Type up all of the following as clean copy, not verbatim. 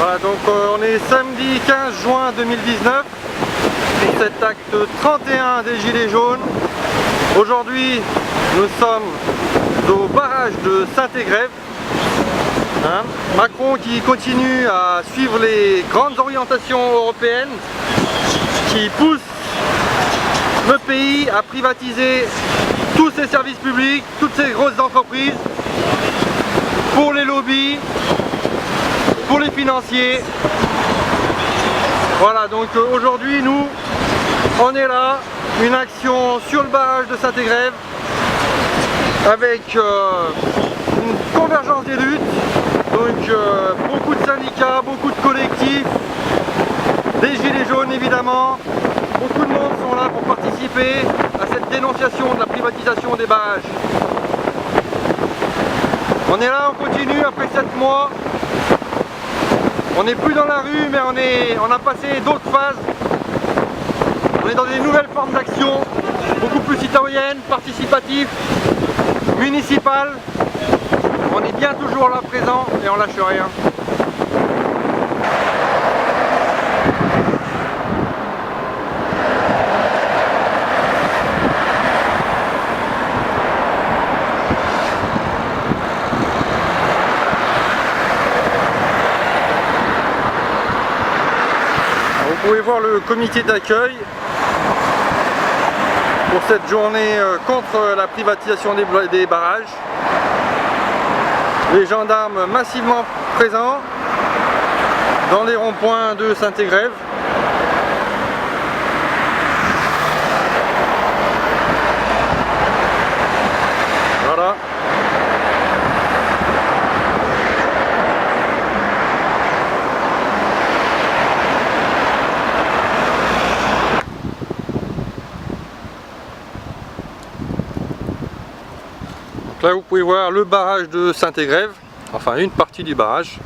Voilà, donc on est samedi 15 juin 2019 pour cet acte 31 des Gilets jaunes. Aujourd'hui, nous sommes au barrage de Saint-Égrève. Macron qui continue à suivre les grandes orientations européennes qui poussent le pays à privatiser tous ses services publics, toutes ces grosses entreprises, pour les lobbies, pour les financiers. Voilà, donc aujourd'hui nous, on est là, une action sur le barrage de Saint-Égrève avec une convergence des luttes, donc beaucoup de syndicats, beaucoup de collectifs, des gilets jaunes évidemment. Beaucoup de monde sont là pour participer à cette dénonciation de la privatisation des barrages. On est là, on continue après 7 mois. On n'est plus dans la rue, mais on a passé d'autres phases. On est dans des nouvelles formes d'action, beaucoup plus citoyennes, participatives, municipales. On est bien toujours là présent et on lâche rien. Vous pouvez voir le comité d'accueil pour cette journée contre la privatisation des barrages. Les gendarmes massivement présents dans les ronds-points de Saint-Égrève. Voilà. Là vous pouvez voir le barrage de Saint-Égrève, enfin une partie du barrage.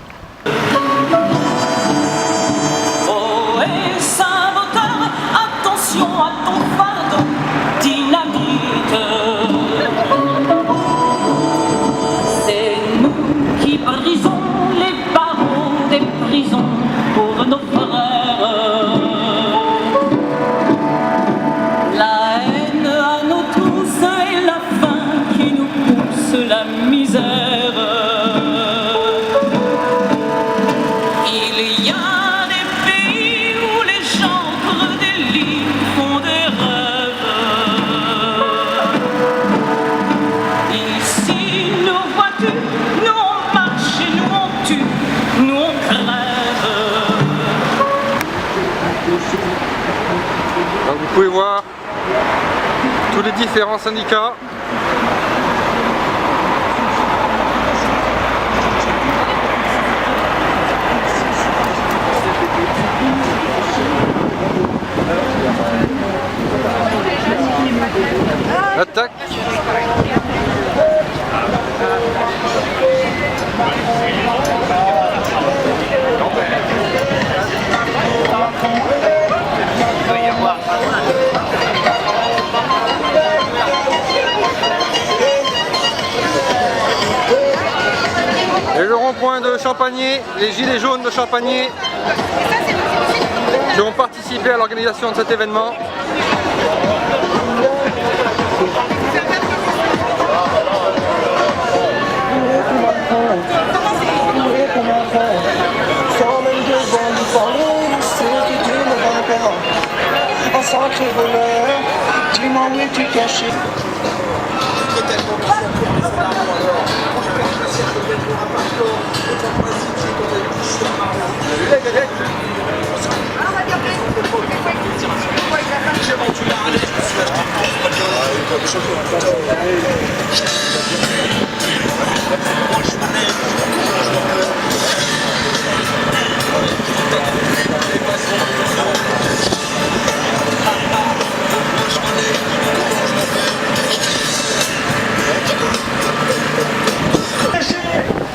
Oh et saboteur, attention à ton fardeau, dynamite. C'est nous qui brisons les barreaux des prisons pour nos frères. La haine à nous tous et la faim qui nous pousse la misère. Il y a des pays où les gens creux des lits font des rêves. Ici, nous vois-tu, nous on marche et nous on tue, nous on crève. Donc vous pouvez voir tous les différents syndicats. Attaque. Et le rond-point de Champagné, les gilets jaunes de Champagné qui ont participé à l'organisation de cet événement. Sans même devant nous parler, c'est que Dieu ne va pas. Un sacré voleur, dis-moi où es-tu caché?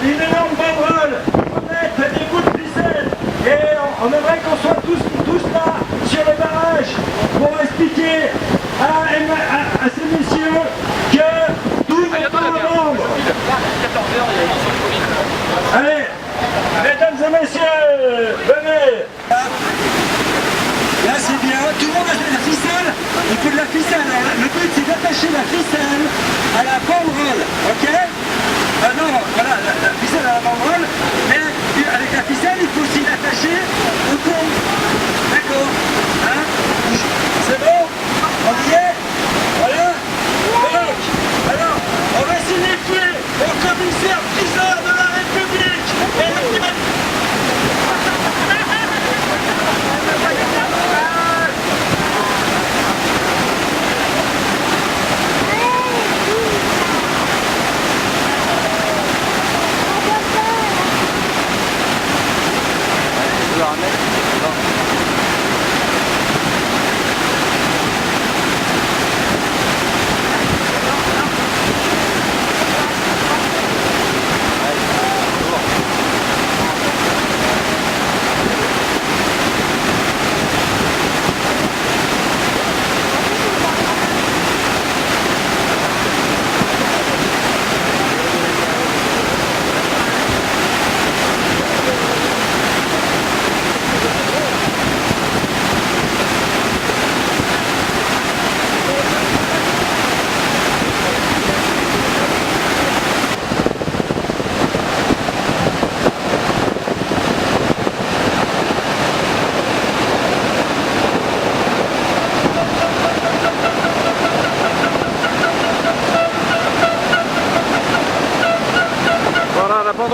Une énorme banderole, mettre des bouts de ficelle et on aimerait qu'on soit tous là sur le barrage pour expliquer à ces messieurs que tout n'est pas à vendre. Allez, mesdames et messieurs,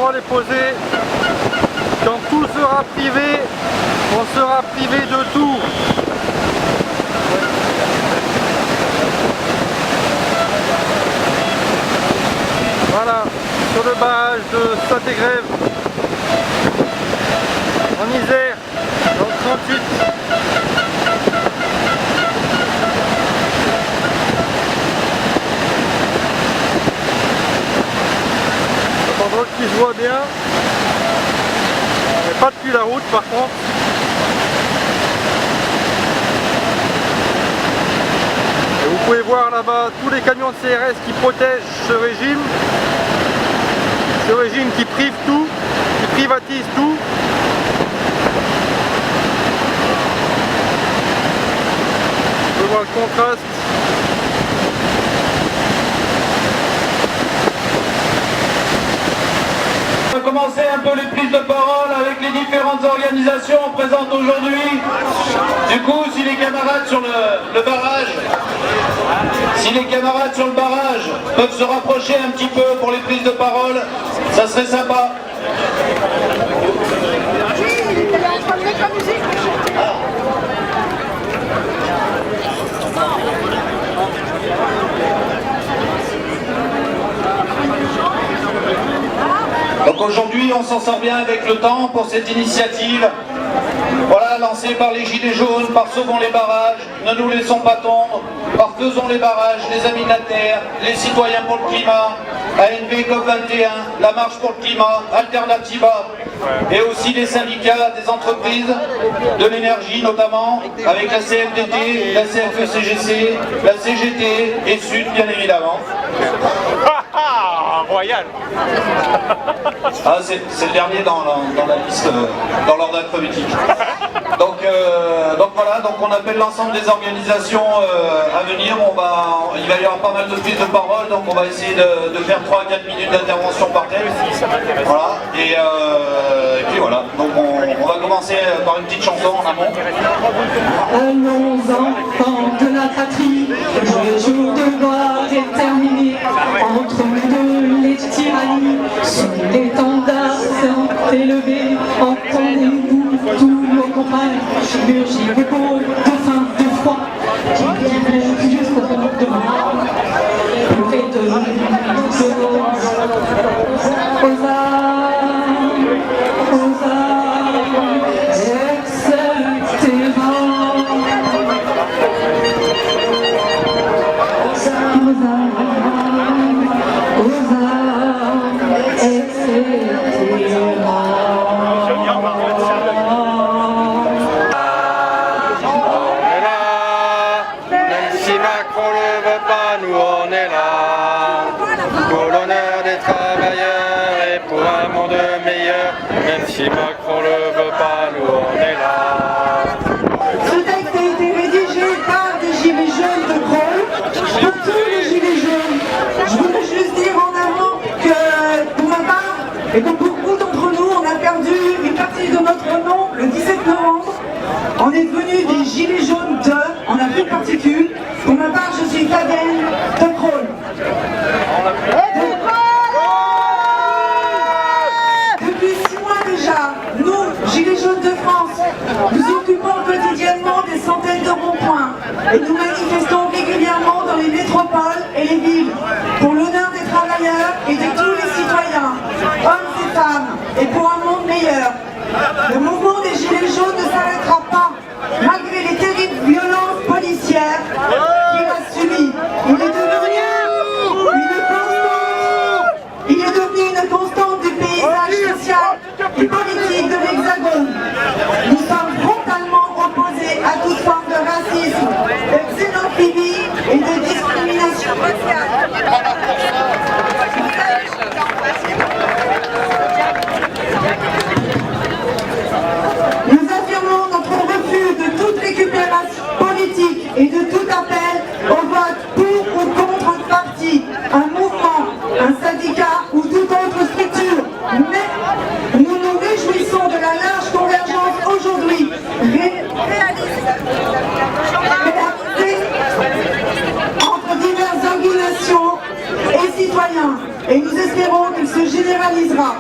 pourra les poser. Quand tout sera privé, on sera privé de tout. Voilà, sur le barrage de Saint-Égrève, en Isère, dans le 38. L'endroit qui se voit bien, mais pas depuis la route par contre. Et vous pouvez voir là-bas tous les camions de CRS qui protègent ce régime qui prive tout, qui privatise tout. On peut voir le contraste. On va commencer un peu les prises de parole avec les différentes organisations présentes aujourd'hui. Du coup, si les camarades sur le barrage, peuvent se rapprocher un petit peu pour les prises de parole, ça serait sympa. Donc aujourd'hui, on s'en sort bien avec le temps pour cette initiative. Voilà, lancée par les Gilets jaunes, par Sauvons les barrages, ne nous laissons pas tomber, par Faisons les barrages, les Amis de la Terre, les Citoyens pour le climat, ANV COP21, la Marche pour le climat, Alternativa, et aussi les syndicats des entreprises, de l'énergie notamment, avec la CFDT, la CFE-CGC, la CGT et Sud bien évidemment. Royal. Ah, c'est le dernier dans la liste, dans l'ordre alphabétique. Donc voilà, donc on appelle l'ensemble des organisations à venir. Il va y avoir pas mal de prises de parole, donc on va essayer de faire 3 à 4 minutes d'intervention par thème. Voilà, et puis voilà, donc on va commencer par une petite chanson en amont. Allons enfants de la patrie, le jour de gloire est terminé. Entre nous deux les tyrannies, sous l'étendard sont élevés. Entendez-vous tous nos compagnes, chirurgie de peau, de faim, de froid, qui vivront jusqu'au bout de moi. Pleurer de nous, aux âmes, etc. On est là, pour l'honneur des travailleurs et pour un monde meilleur. Même si Macron le veut pas, nous on est là. Ce texte a été rédigé par des gilets jaunes de Crolles, pour tous les gilets jaunes. Je voudrais juste dire en avant que pour ma part, et comme beaucoup d'entre nous, on a perdu une partie de notre nom le 17 novembre. On est devenu des gilets jaunes de, on n'a plus de particules. Pour ma part, je suis Fabienne de Crolles. Depuis 6 mois déjà, nous, Gilets jaunes de France, nous occupons quotidiennement des centaines de ronds-points et nous manifestons régulièrement dans les métropoles et les villes pour l'honneur des travailleurs et de tous les citoyens, hommes et femmes, et pour un monde meilleur. Le mouvement des Gilets jaunes ne s'arrêtera pas, malgré les terribles violences policières qu'il a subies. Il est devenu une constante du paysage social et politique de l'Hexagone. Nous sommes frontalement opposés à toute forme de racisme, de xénophobie et de discrimination raciale. Nous affirmons notre refus de toute récupération politique et de tout appel au vote pour ou contre un parti, un mouvement, un syndicat ou toute autre structure. Mais nous nous réjouissons de la large convergence aujourd'hui réalisée entre diverses organisations et citoyens. Et nous espérons qu'il se généralisera.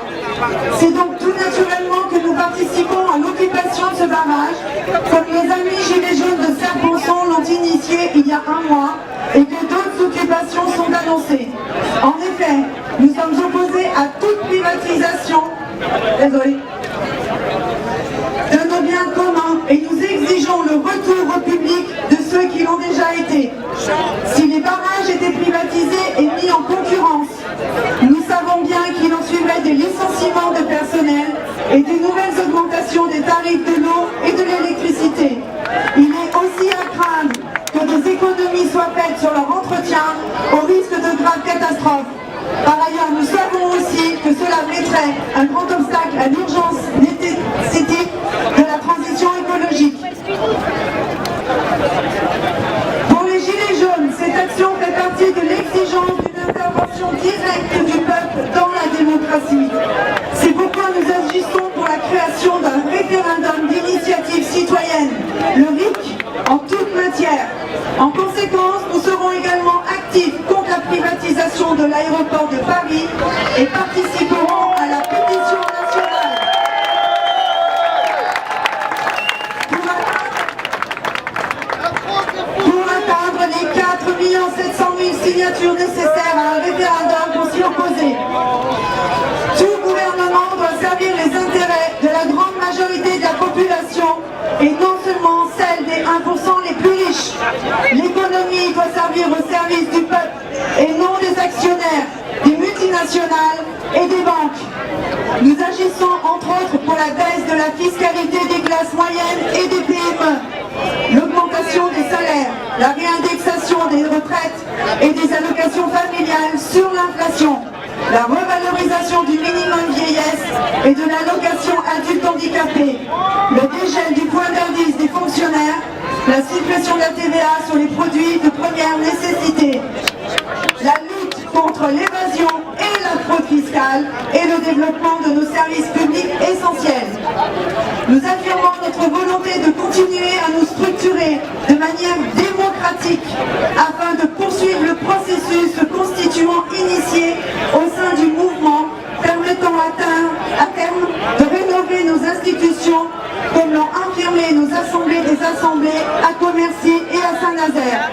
C'est donc tout naturellement que nous participons à l'occupation de ce barrage, comme les amis Gilets jaunes de Serre-Ponçon l'ont initié il y a un mois et que d'autres occupations sont annoncées. En effet, nous sommes opposés à toute privatisation de nos biens communs et nous exigeons le retour au public de ceux qui l'ont déjà été. Si les barrages étaient privatisés et mis en concurrence, nous savons bien qu'il en suivrait des licenciements de personnel et des nouvelles augmentations des tarifs de l'eau et de l'électricité. Il est aussi à craindre que des économies soient faites sur leur entretien au risque de graves catastrophes. Par ailleurs, nous savons aussi que cela mettrait un grand obstacle à l'urgence nécessité de la transition écologique. Pour les Gilets jaunes, cette action fait partie de l'exigence d'une intervention directe du peuple dans la démocratie. C'est pourquoi nous agissons pour la création d'un référendum d'initiative citoyenne, le RIC, en toute matière. En conséquence, nous serons également actifs contre la privatisation de l'aéroport de Paris et participerons à la pétition nationale. Pour atteindre les 4 700 000 signatures nécessaires à un référendum pour s'y opposer. Tout gouvernement doit servir les intérêts de la grande majorité de la population et non seulement celle des 1% les plus riches. L'économie doit servir au service du peuple et non des actionnaires, des multinationales et des banques. Nous agissons entre autres pour la baisse de la fiscalité des classes moyennes et des PME, l'augmentation des salaires, la réindexation des retraites et des allocations familiales sur l'inflation, la revalorisation du minimum vieillesse et de l'allocation adulte handicapé, le dégel du point d'indice des fonctionnaires, la suppression de la TVA sur les produits de première nécessité, la lutte contre l'évasion et la fraude fiscale et le développement de nos services publics essentiels. Nous affirmons notre volonté de continuer à nous structurer de manière démocratique afin de poursuivre le processus constituant initié au sein du mouvement, permettant à terme de rénover nos institutions comme l'ont affirmé nos assemblées des assemblées à Commercy et à Saint-Nazaire.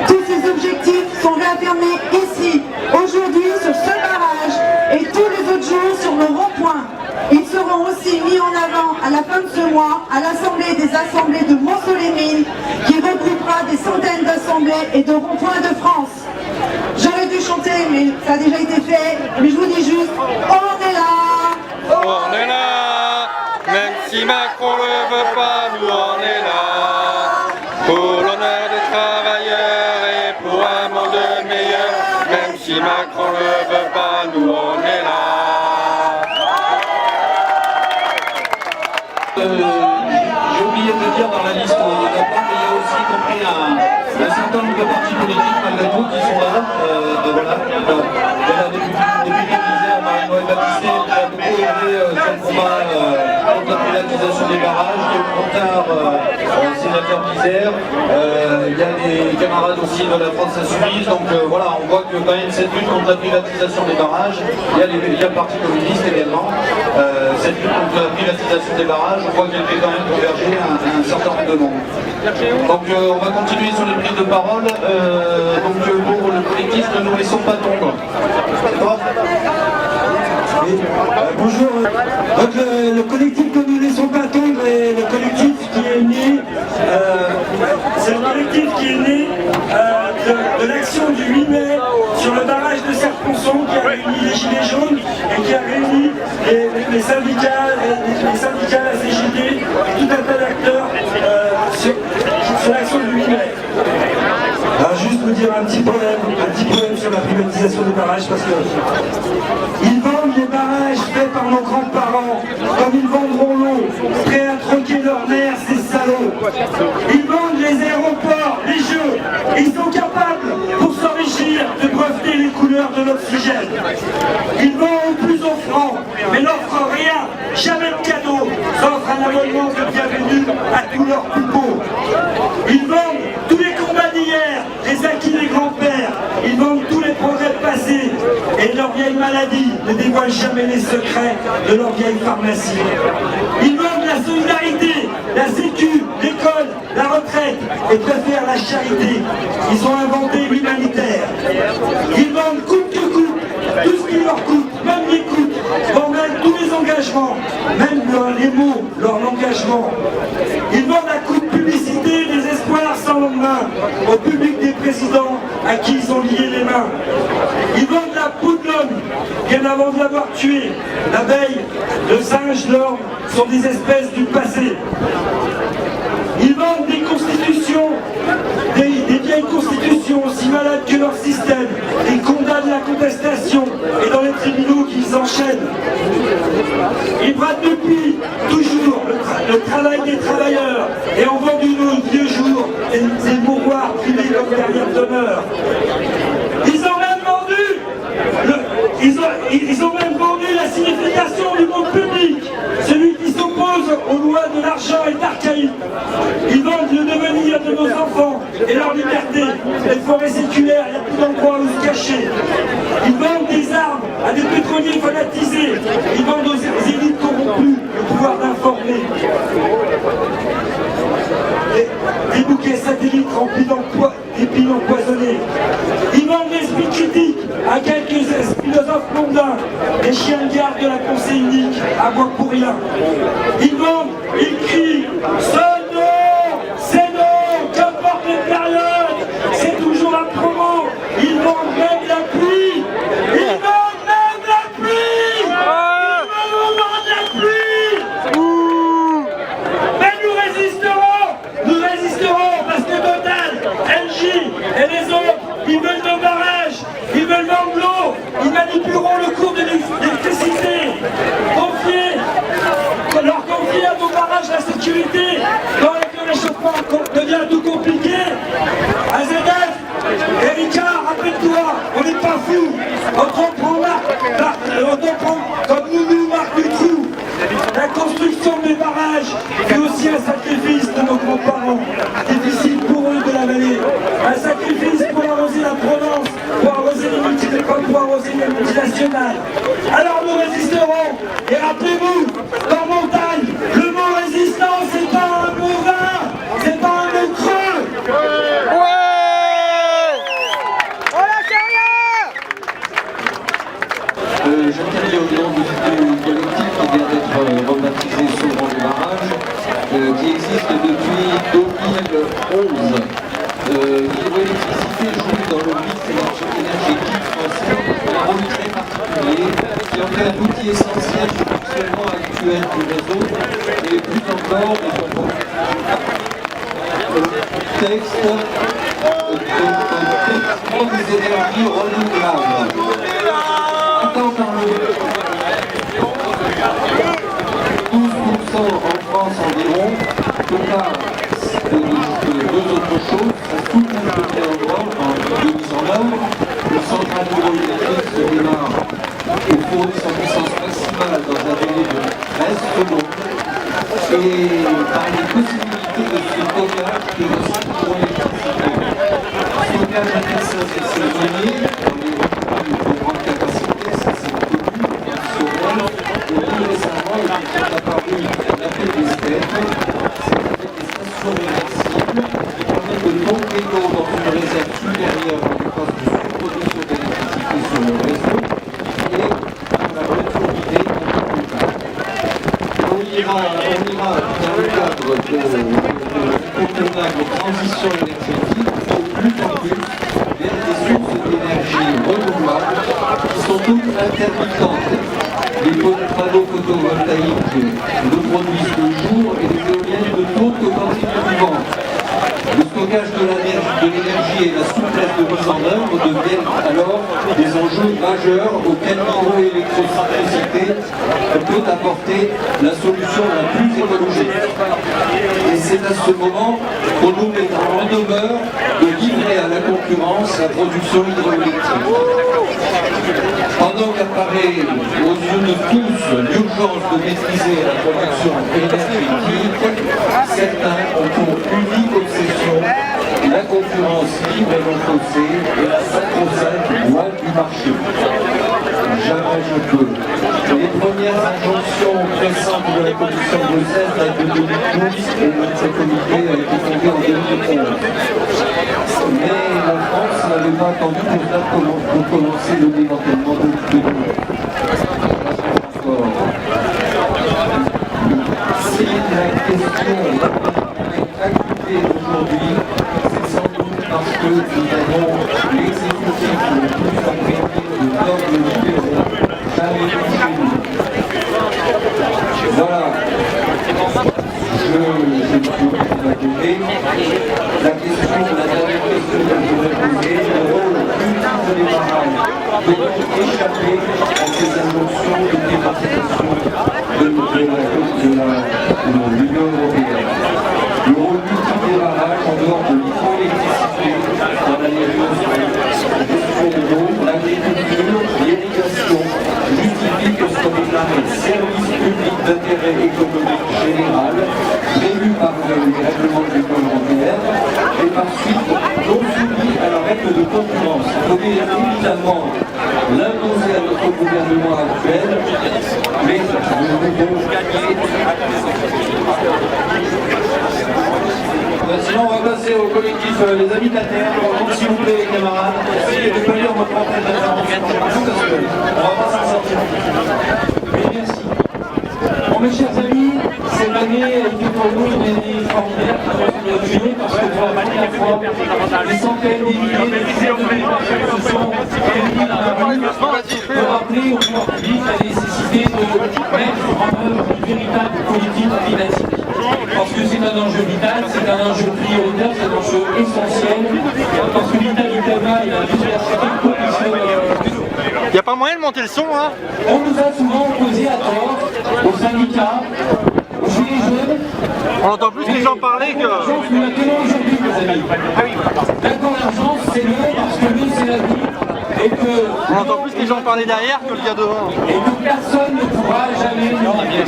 Tous ces objectifs sont réaffirmés ici, aujourd'hui, sur ce barrage et tous les autres jours sur le rond-point. Ils seront aussi mis en avant à la fin de ce mois à l'Assemblée des assemblées de Montceau-les-Mines qui regroupera des centaines d'assemblées et de ronds-points de France. J'aurais dû chanter, mais ça a déjà été fait, mais je vous dis juste, on est là! On est là, même si Macron ne veut pas, nous on est là. Pour l'honneur des travailleurs et pour un monde meilleur, même si Macron ne veut pas, nous on est là. J'ai oublié de dire dans la liste, il y en a pas, mais il y a aussi compris un certain nombre de partis politiques malgré tout qui sont là. Voilà. Il y a la députée d'Isère, Marie-Noël Baptisté, qui a beaucoup aidé sur le combat contre la privatisation des barrages. Il y a eu Contard, sénateur d'Isère. Il y a des camarades aussi de la France Insoumise. Donc voilà, on voit que quand même cette lutte contre la privatisation des barrages, il y a le Parti communiste également. Cette lutte contre la privatisation des barrages, on voit qu'elle fait quand même converger un certain nombre de monde. Donc on va continuer sur les prises de parole. Pour le collectif, ne nous laissons pas tomber. Bonjour. Donc le collectif que nous ne laissons pas tomber est le collectif qui est né. C'est le collectif qui est né de l'action du 8 mai sur le barrage de Serre-Ponçon qui a réuni les Gilets jaunes et qui a réuni les syndicats, la CGT et tout un tas d'acteurs sur l'action du 8 mai. Alors juste vous dire un petit problème sur la privatisation des barrages parce que ils vendent les barrages faits par nos grands-parents comme ils vendront l'eau, prêts à troquer leur mère, ces salauds. Ils vendent les aéroports, les jeux, ils sont capables pour s'enrichir de breveter les couleurs de l'oxygène. Ils vendent au plus offrant, mais n'offrent rien, jamais de cadeau, sauf un abonnement de bienvenue à tous leurs plus beaux. Ils vendent tous les combats d'hier, les acquis des grands-pères, ils vendent tous les progrès passés et et leurs vieilles maladies ne dévoilent jamais les secrets de leur vieille pharmacie. Ils vendent la solidarité, la sécu, l'école, la retraite et préfèrent la charité. Ils ont inventé l'humanitaire. Ils vendent coûte que coûte, tout ce qui leur coûte, même l'écoute, vendent même tous les engagements, même les mots, leur engagement. Ils vendent à coup de publicité des espoirs sans lendemain au public des présidents à qui ils ont lié les mains. Ils vendent la peau de l'homme bien avant de l'avoir tué. L'abeille, le singe, l'orme sont des espèces du passé. Ils vendent des constitutions, des vieilles constitutions aussi malades que leur système. Ils condamnent la contestation et dans les tribunaux qu'ils enchaînent. Ils bradent depuis toujours le travail des travailleurs et en vendent du vieux jour des mouroirs privés comme dernière demeure. Ils ont même vendu la signification du mot public. Celui qui s'oppose aux lois de l'argent est archaïque. Ils vendent le devenir de nos enfants et leur liberté. Les forêts séculaires, il n'y a plus d'endroit où se cacher. Ils vendent des armes à des pétroliers fanatisés. Ils vendent aux élites corrompues le pouvoir d'informer. Des bouquets satellites remplis d'épines empoisonnées. Ils vendent l'esprit critique à quelques philosophes mondains, des chiens de garde de la pensée unique, à boire pour rien. Ils vendent, ils crient, c'est non, qu'importe les périodes, c'est toujours un promo. Ils vendent même la pluie, ils vendent même la pluie, ils vendent la pluie. Mais nous résisterons parce que Total, LG et les autres, ils veulent nos barrages, ils veulent vendre l'eau, ils manipuleront le cours de l'électricité. Leur confier à nos barrages la sécurité, quand le réchauffement devient tout compliqué. AZF, Erika, rappelle-toi, on n'est pas fous. On prend comme nous, Marc Dutroux. La construction des barrages est aussi un sacrifice de nos grands-parents. Difficile pour eux de l'avaler. Un sacrifice pour arroser la Provence, pour arroser les multinationales. Alors nous résisterons. Et rappelez-vous, dans Montagne, le mot résistance, c'est pas un mot vain, c'est pas un mot creux. J'interviens au nom du collectif qui vient d'être rebaptisé Sauvons les barrages, qui existe depuis 2011. L'hydroélectricité joue dans le mix énergétique français un rôle très particulier, qui en fait un outil essentiel du fonctionnement actuel du réseau, et plus encore texte des énergies renouvelables. Entendons-le. 12% en France environ, Total deux autres choses, ça sous-compte en 2009, le central hydroélectrique se démarre au fournisseur en puissance maximale dans un délai de 13 secondes. Et par les possibilités de stockage de notre hydroélectricité. Stockage intensif et saisonnier, dans les retenues de grande capacité, ça c'est connu, fonctionnel, et plus récemment, il est apparu la PDSTF, c'est-à-dire des stations réversibles qui permettent de pomper l'eau dans une réserve supérieure à l'époque de surproduction d'électricité sur le réseau et pour la retournée on ira dans le cadre de transition énergétique de plus en plus vers des sources d'énergie renouvelables qui sont toutes intermittentes. Les panneaux photovoltaïques ne produisent le jour et les éoliennes ne tournent que quand il y a du vent. Le stockage de l'énergie et la souplesse de mise en œuvre deviennent alors des enjeux majeurs auxquels l'hydroélectricité peut apporter la solution la plus écologique. Et c'est à ce moment qu'on nous met en demeure de livrer à la concurrence la production hydroélectrique. Pendant qu'apparaît aux yeux de tous l'urgence de maîtriser la production énergétique, certains ont pour unique obsession la concurrence libre et non faussée et la sacro-sainte loi du marché. jamais je peux. Les premières injonctions pressantes de la Commission de Bruxelles datent de 2012 et notre comité a été fondé en 2011. Mais la France n'avait pas attendu pour commencer le démantèlement de l'eau. Si la question est activée aujourd'hui, c'est sans doute parce que nous avons l'exécutif le plus imprégné de dogmes libéraux jamais vu chez nous. Voilà. Je vais poser la question, la dernière question que je voudrais poser, le rôle ultime des barrages peut-on échapper à ces injonctions de démocratisation de l'Union européenne? Le rôle ultime des barrages en dehors de l'hydroélectricité dans la gestion de l'eau, l'agriculture, l'irrigation justifie que soit déclaré service public d'intérêt économique général prévu par les règlements de l'Union européenne et par suite non soumis à la règle de concurrence. Il faudrait évidemment l'imposer à notre gouvernement actuel, mais nous devons gagner. Sinon, on va passer au collectif Les Amis de la Terre. Donc, s'il vous plaît, les camarades, essayez de pas lire votre entrée d'intervention. On va pas s'en sortir. Oui, merci. Bon, mes chers amis, cette année a été pour nous une année formidable parce que pour la première fois, des centaines, des milliers, des dizaines de milliers de personnes se sont réunies dans la rue pour rappeler au pouvoir public la nécessité de mettre en œuvre une véritable politique climatique. Parce que c'est un enjeu vital, c'est un enjeu prioritaire, c'est un enjeu essentiel, parce que l'état du climat et la biodiversité conditionnent. Il n'y a pas moyen de monter le son, hein? On nous a souvent opposé à tort aux syndicats, aux gilets jaunes. On entend plus les gens parler que... Nous la tenons aujourd'hui, mes amis. La convergence, c'est l'eau, parce que l'eau, c'est la vie. Et que, On entend plus les gens parler derrière que le gars devant. et que personne ne pourra jamais nous dire.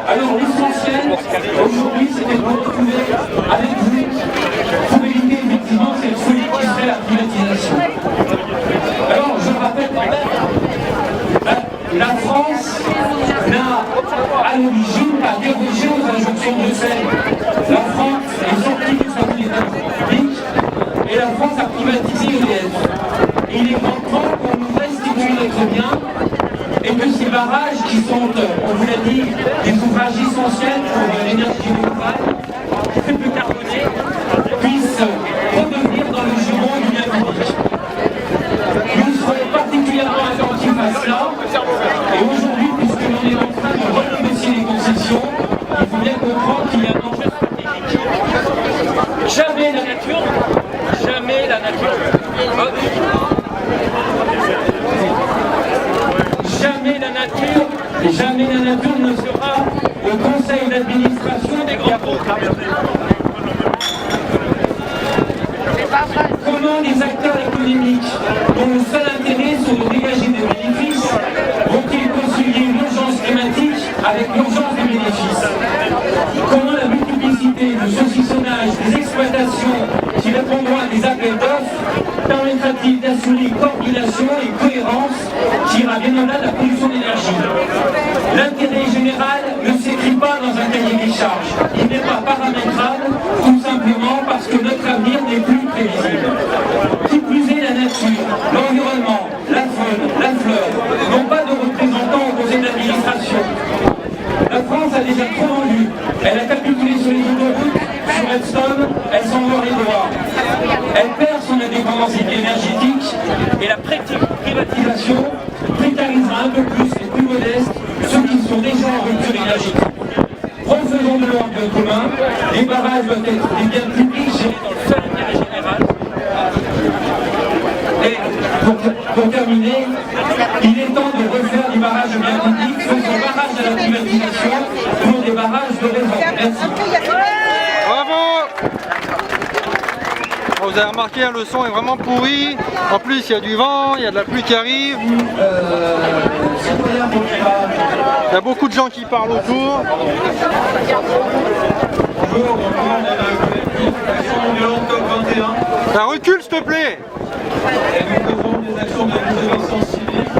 Alors l'essentiel aujourd'hui, c'était de retrouver avec vous pour éviter effectivement cette folie qui serait la privatisation. Alors je rappelle quand même, la France n'a à l'origine pas dérogé aux injonctions de Bruxelles. La France est sortie du statut d'État public et la France a privatisé EDF. Et il est grand temps qu'on nous restitue notre bien et que ces barrages qui sont, on vous l'a dit, des ouvrages essentiels pour l'énergie renouvelable, très peu carbonée, puissent redevenir dans le giron du bien public. Nous serons particulièrement attentifs à cela et aujourd'hui, puisque l'on est en train de renégocier les concessions, il faut bien comprendre qu'il y a un enjeu stratégique. Jamais la nature jamais la nature ne sera au conseil d'administration des grands groupes. Comment les acteurs économiques, dont le seul intérêt sont de dégager des bénéfices, vont-ils concilier l'urgence climatique avec l'urgence des bénéfices? Comment la multiplicité, le saucissonnage des exploitations qui répondront à des appels d'offres permettra-t-il d'assurer une coordination et une cohérence qui ira bien au-delà de la production d'énergie? L'intérêt général ne s'écrit pas dans un cahier des charges. Il n'est pas paramétrable, tout simplement parce que notre avenir n'est plus prévisible. Qui plus est, la nature, l'environnement, la faune, la fleur n'ont pas de représentants au conseil d'administration. La France a déjà trop vendu. Elle a capitulé sur les autoroutes, sur Redstone, elle s'en mord les doigts. Elle perd son indépendance énergétique et la privatisation précarisera un peu plus les plus modestes, ceux qui sont déjà en rupture énergétique. Refaisons de l'eau un bien commun, les barrages doivent être des biens publics gérés dans le seul intérêt général. Et pour terminer, il est temps de refaire des barrages de biens publics, faisons barrage à la privatisation pour des barrages de raison. Merci. Bravo! Vous avez remarqué, le son est vraiment pourri. En plus, il y a du vent, il y a de la pluie qui arrive. Il y a beaucoup de gens qui parlent autour. Bonjour, on est dans le COP21. Recule, s'il te plaît! Et nous faisons des actions de désobéissance civique.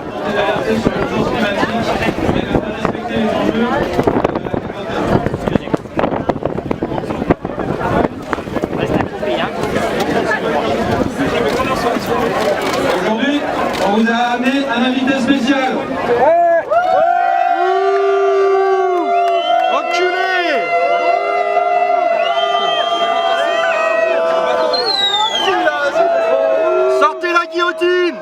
On vous a amené un invité spécial. Sortez la guillotine.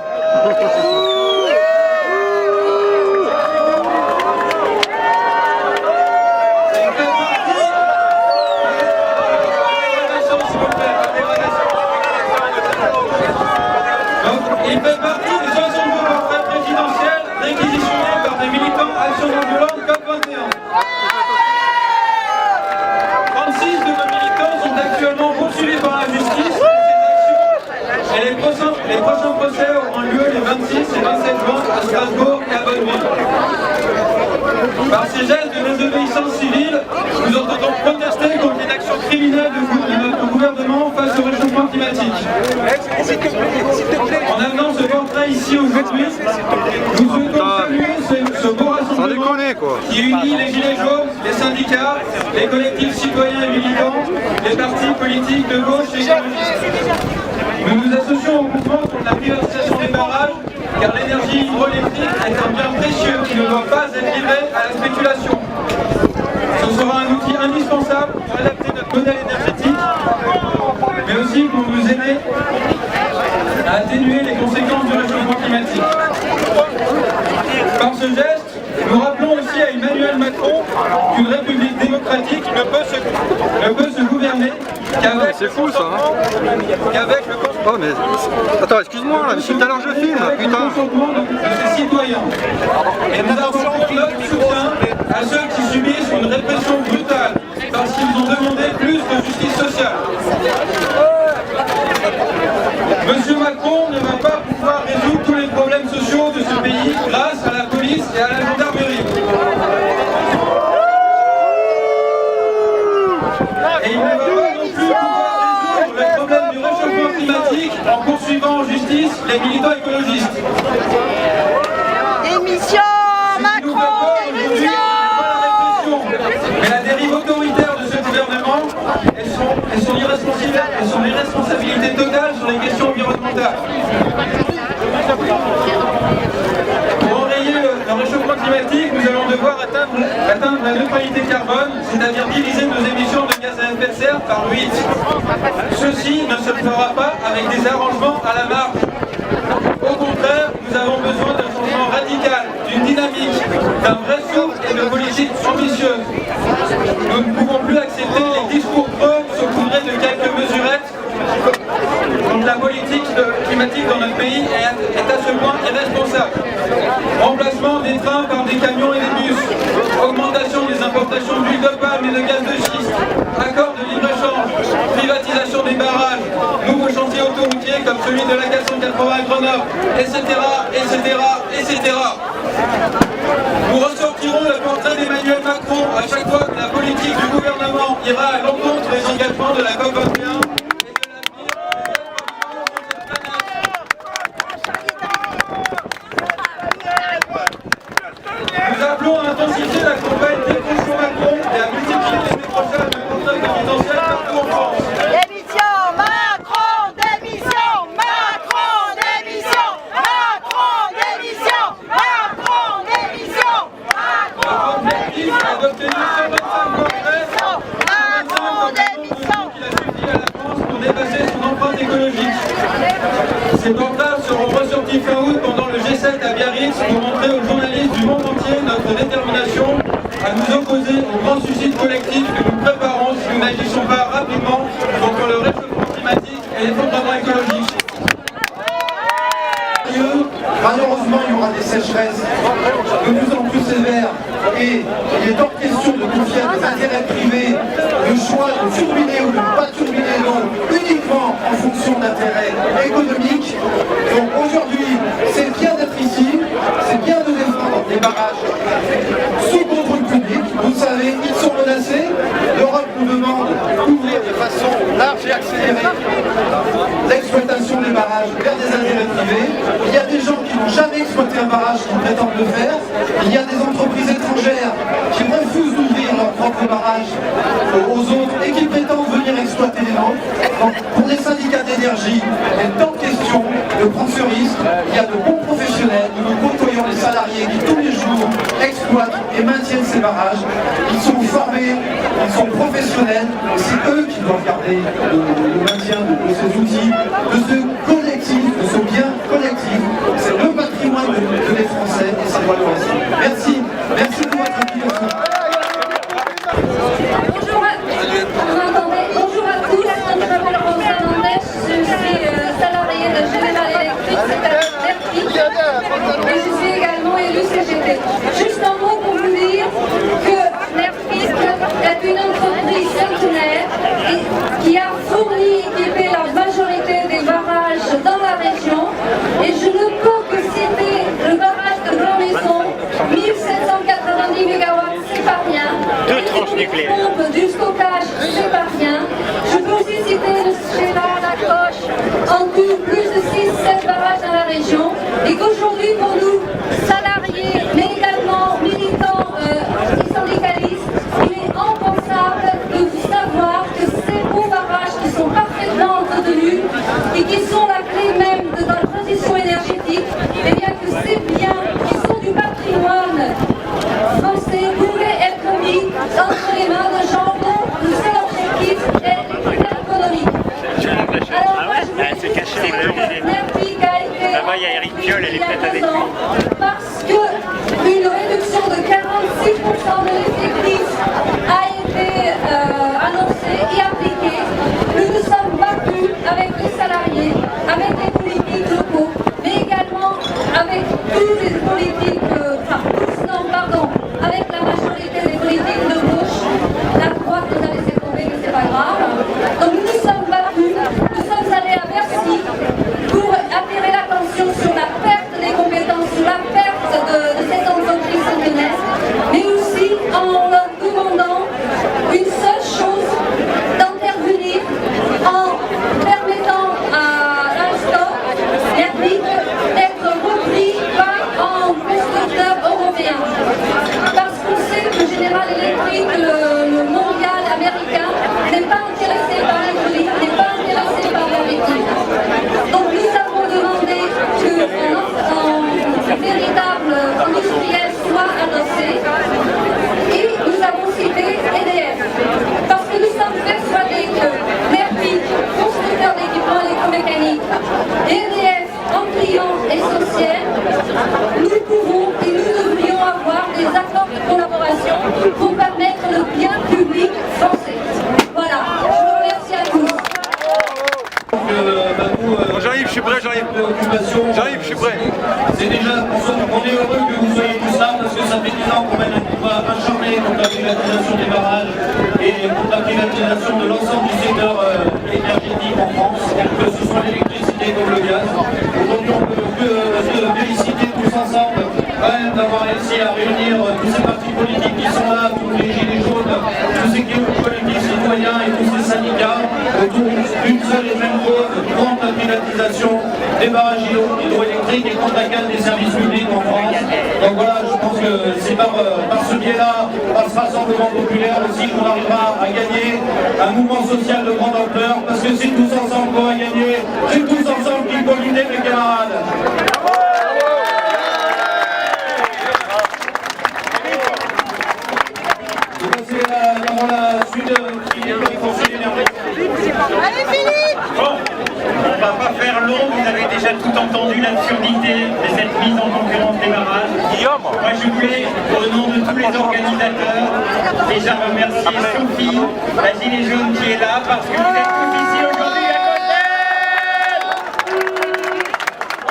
Il fait partie des 62 portraits présidentiels réquisitionnés par des militants Action non-violente COP21. 36 de nos militants sont actuellement poursuivis par la justice pour ces actions et les prochains procès auront lieu les 26 et 27 juin à Strasbourg et à Bonneville. Par ces gestes de désobéissance civile, nous entendons protester contre l'inaction criminelle de notre gouvernement face au réchauffement climatique. En amenant ce portrait ici aujourd'hui, nous souhaitons saluer ce beau rassemblement qui unit les gilets jaunes, les syndicats, les collectifs citoyens et militants, les partis politiques de gauche et écologistes. Nous nous associons au mouvement contre la privatisation des barrages, car l'énergie hydroélectrique est un bien précieux qui ne doit pas être livré à la spéculation. Ce sera un outil indispensable pour adapter notre modèle énergétique, mais aussi pour nous aider à atténuer les conséquences du réchauffement climatique. Par ce geste, nous rappelons aussi à Emmanuel Macron qu'une république démocratique ne peut se gouverner qu'avec c'est fou ça, hein. Oh mais... Attends, excuse-moi, là, mais tout à l'heure je filme, le putain. consentement de ses citoyens. Et nous apportons notre soutien à ceux qui subissent une répression brutale parce qu'ils ont demandé plus de justice sociale. Monsieur Macron ne va pas pouvoir résoudre tous les problèmes sociaux de ce pays grâce à la police et à la gendarmerie. Et il ne va pas non plus pouvoir résoudre le problème du réchauffement climatique en poursuivant en justice les militants écologistes. Démission Macron, démission. Mais la dérive autoritaire de ce gouvernement et son irresponsabilité totale sur les questions environnementales. Pour enrayer le réchauffement climatique, nous allons devoir atteindre la neutralité carbone, c'est-à-dire diviser nos émissions de gaz à effet de serre par 8. Ceci ne se fera pas avec des arrangements à la marge. Au contraire, nous avons besoin d'un changement radical, d'une dynamique, d'un vrai souffle et de politiques ambitieuses. Nous ne pouvons plus accepter les discours creux saupoudrés de quelques mesurettes quand la politique climatique dans notre pays est à ce point irresponsable. Remplacement des trains par des camions et des bus, augmentation des importations d'huile de palme et de gaz de schiste, accord de libre-échange, privatisation des barrages, nouveaux chantiers autoroutiers comme celui de la 480 à Grenoble, etc., etc., etc. Nous ressortirons le portrait d'Emmanuel Macron à chaque fois que la politique du gouvernement ira à l'encontre des engagements de la COP21. Nous appelons à intensifier la campagne Décrochons Macron et à multiplier les décrochages de contrats présidentiels partout en France. Démission Macron, démission Macron, démission Macron, démission Macron, démission Macron, L'objectif est d'obtenir 125 congrès, 125 démission qu'il a suffi à la France pour dépasser son empreinte écologique. Ces portables seront ressortis fin août pendant le G7 à Biarritz pour montrer aux journalistes du monde entier notre détermination à nous opposer au grand suicide collectif que nous préparons si nous n'agissons pas rapidement contre le réchauffement climatique et l'effondrement écologique. Malheureusement, il y aura des sécheresses de plus en plus sévères et il est hors question de confier à des intérêts privés le choix de turbiner ou de ne pas turbiner l'eau uniquement en fonction d'intérêts économiques. Donc aujourd'hui, c'est bien d'être ici, c'est bien de défendre les barrages sous contrôle public. Vous le savez, ils sont menacés. L'Europe nous demande d'ouvrir de façon large et accélérée l'exploitation des barrages vers des intérêts privés. Il y a des gens qui n'ont jamais exploité un barrage qui prétendent le faire. Il y a des entreprises étrangères qui refusent d'ouvrir leurs propres barrages aux autres et qui prétendent venir exploiter les nôtres. Donc pour les syndicats d'énergie, il est temps de question de prendre ce risque. Il y a de bons professionnels salariés qui tous les jours exploitent et maintiennent ces barrages. Ils sont formés, ils sont professionnels, et c'est eux qui doivent garder le maintien de ces outils, de ce collectif, de ce bien collectif. C'est le patrimoine des Français et ça doit le rester. Merci, merci de votre implication. Bonjour à tous, je m'appelle Rosa Mendes, je suis salariée de General Electric, c'est à et je suis également élue CGT. Juste un mot pour vous dire que Nerpic est une entreprise centenaire qui a fourni et équipé la majorité des barrages dans la région et je ne peux que citer le barrage de Blanc-Maison, 1790 MW, c'est pas rien. Les pompes du stockage, c'est pas rien. Je peux aussi citer le Gérard Lacoche, en tout plus de 6-7 barrages dans la région et qu'aujourd'hui pour nous, salariés, mais également militants et syndicalistes, il est impensable de savoir que ces beaux barrages qui sont parfaitement entretenus et qui sont la clé même de notre transition énergétique, et bien que ces biens qui sont du patrimoine français pourraient être mis entre les mains de gens dont le seul objectif est l'équilibre économique. Alors moi je vous dis que Nerpic a été là-bas il y a Eric Piolle, elle est peut-être avec lui. Parce qu'une réduction de 46% de l'effectif a été annoncée et appliquée, nous nous sommes battus avec les salariés, avec les politiques locaux, mais également avec tous les politiques, avec la majorité des politiques de gauche. La droite nous a laissé tomber, mais c'est pas grave. Donc nous nous sommes battus, nous sommes allés à Bercy pour attirer l'attention sur la perte des compétences, sur la perte de cette entreprise centenaire, mais aussi en leur demandant une seule chose, d'intervenir en permettant à Alstom, Nerpic, d'être repris par un constructeur européen. Parce qu'on sait que General Electric, le mondial américain, n'est pas intéressé par l'hydraulique, n'est pas intéressé par l'agriculture. Donc nous avons demandé qu'un véritable industriel soit adossé et nous avons cité EDF. Parce que nous sommes persuadés que Nerpic, constructeur d'équipements électromécaniques, et EDF, en client essentiel, nous pouvons et nous devrions avoir des accords de collaboration pour permettre le bien public français. Voilà, je vous remercie à tous. Jean-Yves, je suis prêt, Jean-Yves. Jean-Yves, je suis prêt. C'est déjà, on est heureux que vous soyez tous là parce que ça fait 10 ans qu'on mène un combat acharné contre la privatisation des barrages et contre la privatisation de l'ensemble du secteur énergétique en France, que ce soit l'électricité comme le gaz. Aujourd'hui, on peut que se féliciter tous ensemble quand même d'avoir réussi à réunir tous ces partis politiques qui sont là, tous les gilets jaunes, tous ces collectifs citoyens et tous ces syndicats autour d'une seule et même cause contre la privatisation des barrages hydroélectriques et contre la casse des services publics en France. Donc voilà, je pense que c'est par ce biais-là, par ce rassemblement populaire aussi qu'on arrivera à gagner un mouvement social de grande ampleur, parce que c'est tous ensemble qu'on va gagner, c'est tous ensemble qu'il faut lutter, mes camarades. Allez Philippe! Bon, on va pas faire long, vous avez déjà tout entendu l'absurdité de cette mise en concurrence des barrages. Moi je voulais, au nom de tous les organisateurs, déjà remercier Sophie, la gilet jaune qui est là, parce que vous êtes tous ici aujourd'hui à côté.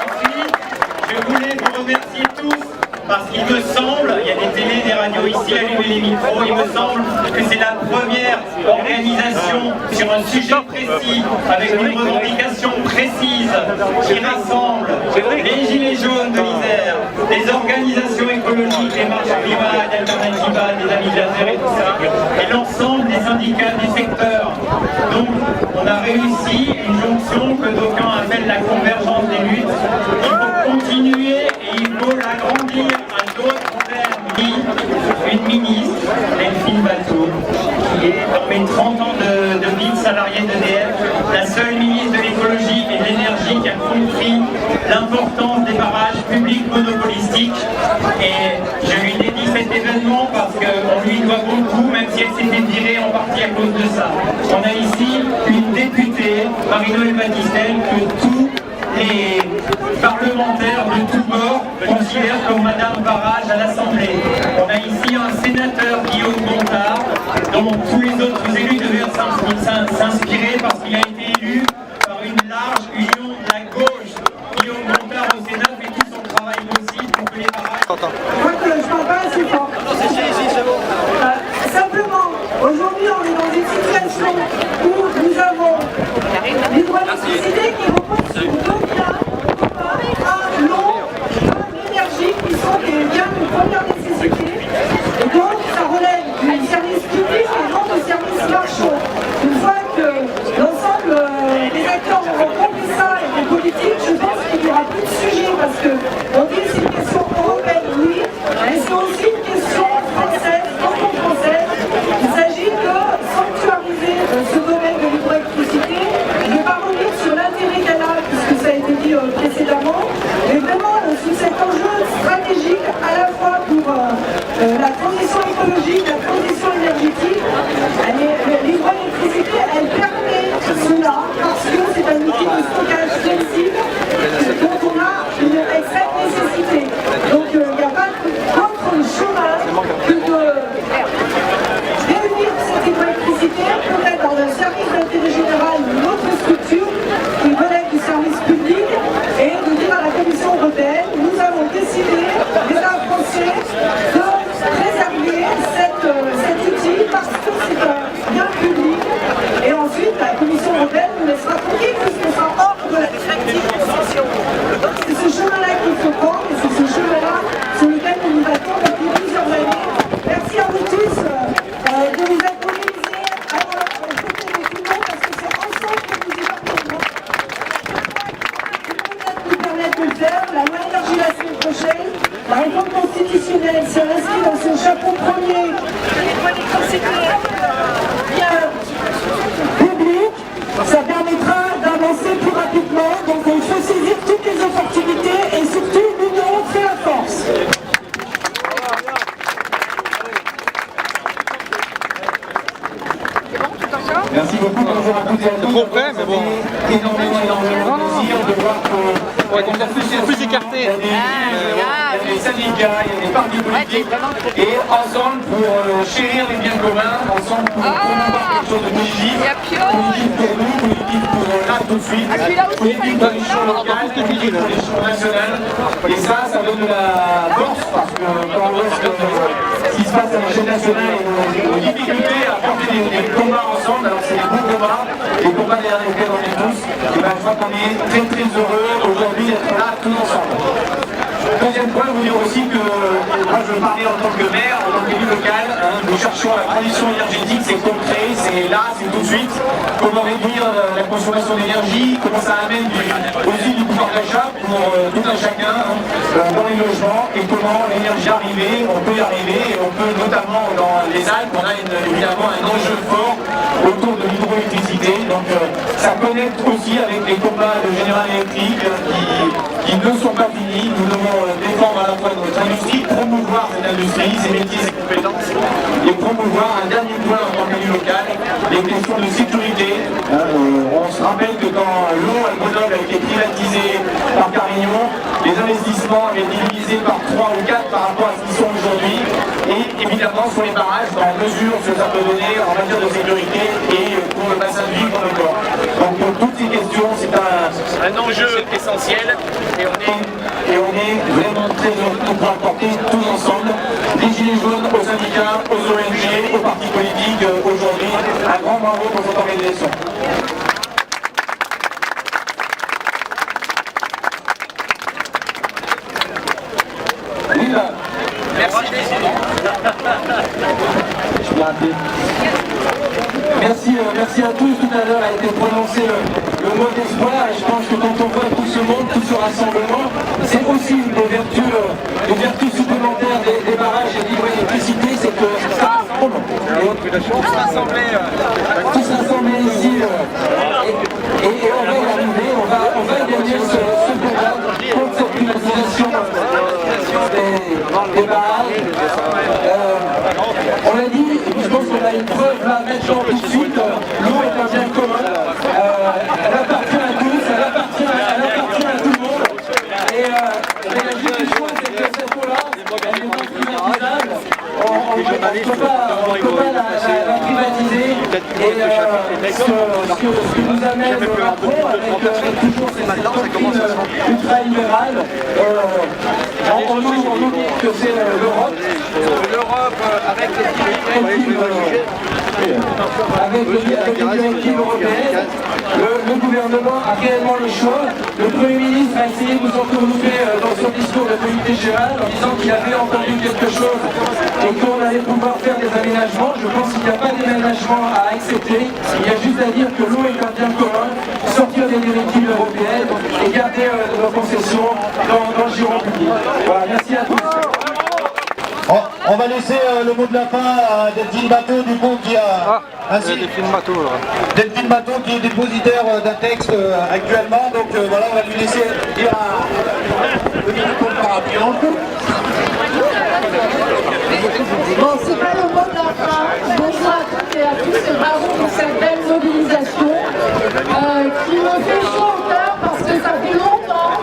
Ensuite, je voulais vous remercier tous, parce qu'il me semble, il y a des télés, des radios ici, allumez les micros, il me semble que c'est la première organisation sur un sujet précis, avec une revendication précise, qui rassemble les gilets jaunes de l'Isère, les organisations écologiques, les marches climat, d'Alternativa, des Amis de la Terre et tout ça, et l'ensemble des syndicats du secteur. Donc, on a réussi une jonction que d'aucuns appellent la convergence des luttes. Il faut continuer et il faut l'agrandir à d'autres problèmes. Une ministre, Delphine Batteau, qui est dans mes 30 ans de vie de salarié d'EDF, la seule ministre de l'écologie et de l'énergie qui a compris l'importance des barrages publics monopolistiques Et je lui dédie cet événement parce qu'on lui doit beaucoup, même si elle s'était virée en partie à cause de ça. On a ici une députée, Marie-Noëlle Battistel, que tous les parlementaires de tous bords considèrent comme Madame Barrage à l'Assemblée. On a ici un sénateur, Guillaume Gontard, dont tous les autres élus devaient s'inspirer parce qu'il a été élu par une large union de la gauche. Guillaume Gontard au Sénat fait tout son travail aussi pour que les barrages... Je parle pas assez fort. Simplement, aujourd'hui on est dans une situation où nous avons l'hydroélectricité qui repose sur deux biens, un l'eau, un l'énergie qui sont des biens de première nécessité. Et donc ça relève du service public et non du service marchand. Une fois que l'ensemble des acteurs auront compris ça et des politiques, je pense qu'il n'y aura plus de sujet parce que on dit que c'est une question européenne, oui, mais c'est aussi une question française, franco-française. Il s'agit de sanctuariser ce domaine de l'hydroélectricité. Je ne vais pas revenir sur l'intérêt qu'elle a, puisque ça a été dit précédemment, mais vraiment sous cet enjeu stratégique à la fois pour la transition écologique, la transition énergétique. L'hydroélectricité, elle permet cela parce que c'est un outil de stockage flexible dont on a une extrême nécessité. Donc il n'y a pas d'autre chemin que de réunir cette hydroélectricité, peut-être dans un service d'intérêt général ou une autre structure qui relève du service public, et de dire à la Commission européenne, nous avons décidé, l'État français, de préserver cet outil parce que c'est un bien public. Et ensuite, la Commission européenne nous laissera tranquille puisqu'on sera hors de la directive concession. Donc c'est ce chemin-là qu'il faut prendre et c'est ce chemin-là sur lequel nous nous battons depuis plusieurs années. Merci à vous tous de vous être mobilisés à côté de tout le monde parce que c'est ensemble que nous y parviendrons. Nous permettre de le faire. La loi énergie la semaine prochaine, la réforme constitutionnelle s'est inscrite dans son chapeau premier. Public, ça permettra d'avancer plus rapidement. Donc il faut saisir toutes les opportunités et surtout l'union fait la force. Merci beaucoup, bonjour à toutes et à tous. Trop près, mais bon. Énormément de plaisir de voir qu'on plus écarté. Il y a des syndicats, il y a des partis politiques, et ensemble pour chérir les biens communs, ensemble pour promouvoir quelque chose de positif. Positif pour nous, positif pour là tout de suite, politique pour les champs locales, politique pour les champs nationales. Et ça donne de la force parce que quand on voit ce qui se passe à l'échelle nationale et nos difficultés à porter des combats ensemble, alors c'est des bons combats, les combats derrière lesquels on est tous, et ben je crois qu'on est très très heureux aujourd'hui d'être là tous ensemble. Deuxième point, vous dire aussi que moi je parlais en tant que maire, en tant qu'élu local, nous cherchons la transition énergétique, c'est concret, c'est là, c'est tout de suite. Comment réduire la consommation d'énergie, comment ça amène aussi du pouvoir d'achat pour tout un chacun dans les logements, et comment l'énergie arriver, on peut y arriver, et on peut notamment dans les Alpes, on a évidemment un enjeu fort autour de l'hydroélectricité, donc ça connecte aussi avec les combats de General Electric qui ne sont pas finis. Nous devons défendre à la fois notre industrie, promouvoir cette industrie, ses métiers, ses compétences, et promouvoir un dernier point en tant qu'élu local, les questions de sécurité. On se rappelle que quand l'eau à Grenoble a été privatisée par Carignon, les investissements avaient été divisés par 3 ou 4 par rapport à ce qu'ils sont aujourd'hui, et évidemment sur les barrages, dans la mesure ce que ça peut donner en matière de sécurité et pour le bassin de vie pour le corps. Donc pour toutes ces questions, c'est un enjeu essentiel, et on est vraiment très heureux de pouvoir porter tous ensemble, les Gilets jaunes, aux syndicats, aux ONG, aux partis politiques aujourd'hui. Un grand bravo pour cette organisation. Merci. Merci à tous. Tout à l'heure a été prononcé le mot d'espoir, et je pense que quand on voit tout ce monde, tout ce rassemblement, c'est aussi une des vertus supplémentaires des barrages et de l'hydroélectricité, c'est que ça rassemble. Tous rassemblés ici, et on va y arriver, on va gagner ce combat contre cette privatisation. des barrages. On l'a dit, et puis je pense qu'on a une preuve là maintenant tout de suite, l'eau est un bien commun, elle appartient à tous, elle appartient à tout le monde. Et la juste chose, c'est que cette eau-là, elle est non privatisable, on ne peut pas la privatiser. Et ce qui nous amène Macron avec toujours cette doctrine ultra-libérale, on nous dit que c'est l'Europe. Avec les directives européennes, le gouvernement a réellement le choix. Le Premier ministre a essayé de nous entourlouper dans son discours de politique générale en disant qu'il avait entendu quelque chose et qu'on allait pouvoir faire des aménagements. Je pense qu'il n'y a pas d'aménagement à accepter. Il y a juste à dire que l'eau est un bien commun, sortir des directives européennes et garder nos concessions dans le giron public. Voilà, merci à tous. On va laisser le mot de la fin à Delphine Bateau du coup qui a Delphine Bateau qui est dépositaire d'un texte actuellement, donc voilà, on va lui laisser dire un micro par rapidement. Bon, c'est pas le mot de la fin. Bonsoir à toutes et à tous et bravo pour cette belle mobilisation qui me fait chaud au cœur parce que ça fait longtemps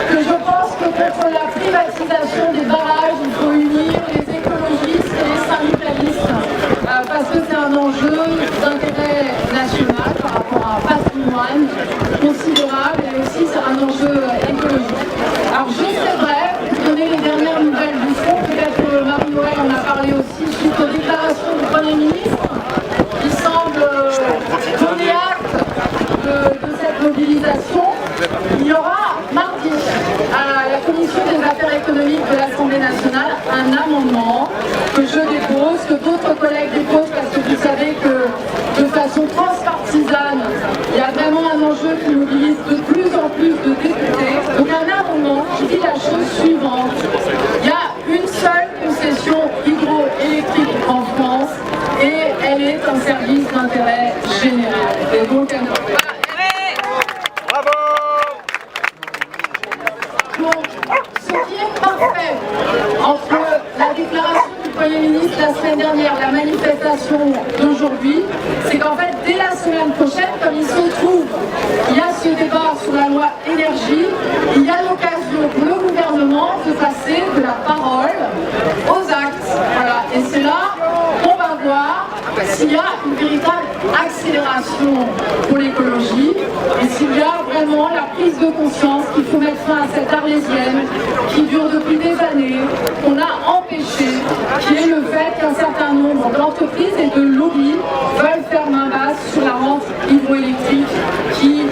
que je pense que contre la privatisation des barrages, il faut unir les écologistes et les syndicalistes parce que c'est un enjeu d'intérêt national par rapport à un patrimoine considérable et aussi c'est un enjeu écologique. Alors juste c'est vrai, pour donner les dernières nouvelles du front, peut-être que Marie-Noël en a parlé aussi suite aux déclarations du Premier ministre qui semble donner acte de cette mobilisation. Il y aura mardi à la Commission des affaires économiques de l'Assemblée nationale un amendement que je dépose, que d'autres collègues déposent parce que vous savez que de façon transpartisane, il y a vraiment un enjeu qui mobilise de plus en plus de députés. Donc un amendement qui dit la chose suivante. Il y a une seule concession hydroélectrique en France et elle est un service d'intérêt général. Et donc elle ce qui est parfait entre la déclaration du Premier ministre la semaine dernière, la manifestation d'aujourd'hui, c'est qu'en fait, dès la semaine prochaine, comme il se trouve, il y a ce débat sur la loi énergie, il y a l'occasion pour le gouvernement de passer de la parole aux actes. Voilà. Et c'est là qu'on va voir s'il y a une véritable accélération pour l'écologie et s'il y a vraiment la prise de conscience qu'il faut mettre fin à cette arlésienne qui dure depuis des années, qu'on a empêché, qui est le fait qu'un certain nombre d'entreprises et de lobbies veulent faire main basse sur la rente hydroélectrique qui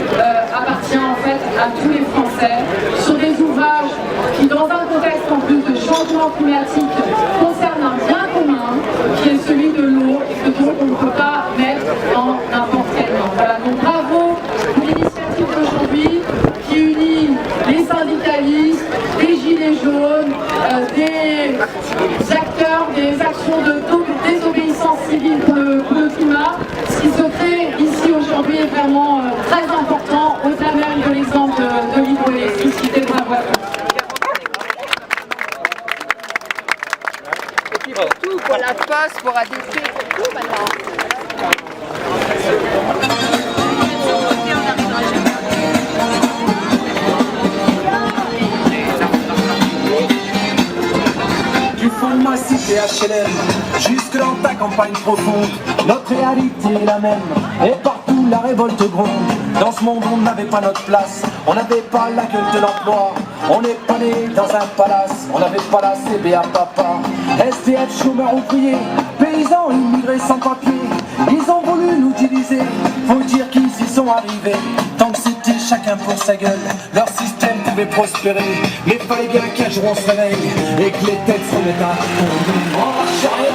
appartient en fait à tous les Français, sur des ouvrages qui, dans un contexte en plus de changement climatique, concernent un bien commun qui est celui de l'eau et que donc on ne peut pas mettre dans n'importe quelle main. Voilà, donc bravo pour l'initiative d'aujourd'hui qui unit les syndicalistes, les gilets jaunes, des acteurs, des actions de désobéissance civile pour le climat. Ce qui se fait ici aujourd'hui est vraiment très important, au-delà même de l'exemple de l'hydroélectricité. Bravo à tous. Et puis pour tout, pour la poste, pour ADP, pour tout maintenant. Du fond de ma cité HLM, jusque dans ta campagne profonde, notre réalité est la même, et partout la révolte gronde. Dans ce monde on n'avait pas notre place, on n'avait pas la gueule de l'emploi, on n'est pas né dans un palace, on n'avait pas la CBA papa. SDF, chômeurs ouvriers, paysans, immigrés sans papier, ils ont voulu nous diviser, faut dire qu'ils y sont arrivés. Tant que c'était chacun pour sa gueule, leur système pouvait prospérer, mais fallait bien qu'un jour on se réveille et que les têtes se remettent à tomber. On lâche rien.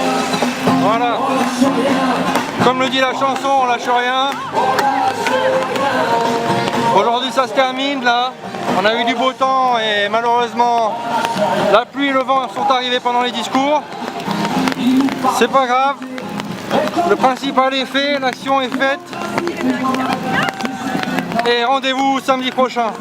Voilà. On lâche rien. Comme le dit la chanson, on lâche rien. Aujourd'hui ça se termine là. On a eu du beau temps et malheureusement la pluie et le vent sont arrivés pendant les discours. C'est pas grave. Le principal est fait, l'action est faite. Et rendez-vous samedi prochain.